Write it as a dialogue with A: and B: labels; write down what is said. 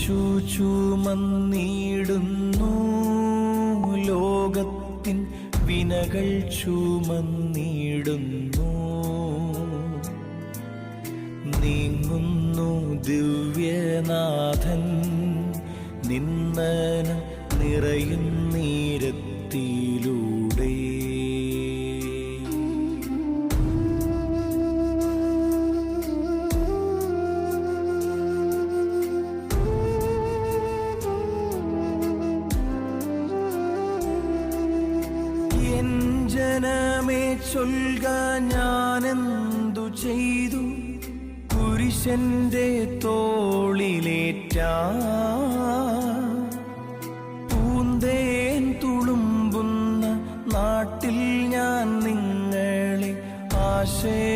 A: കുരിശു ചുമന്നിടുന്നു, ലോകത്തിൻ വിനകൾ ചുമന്നിടുന്നു. നീങ്ങുന്നു ദിവ്യനാഥൻ, നിന്നന നിറയും നീരത്തിലൂടെ. എൻ ജനമേ ചൊൽക, ഞാനെന്തു ചെയ്തു കുരിശന്റെ തോളിലേറ്റാ. പൂന്തേൻ തുളുമ്പുന്ന നാട്ടിൽ ഞാൻ നിങ്ങളെ ആശയ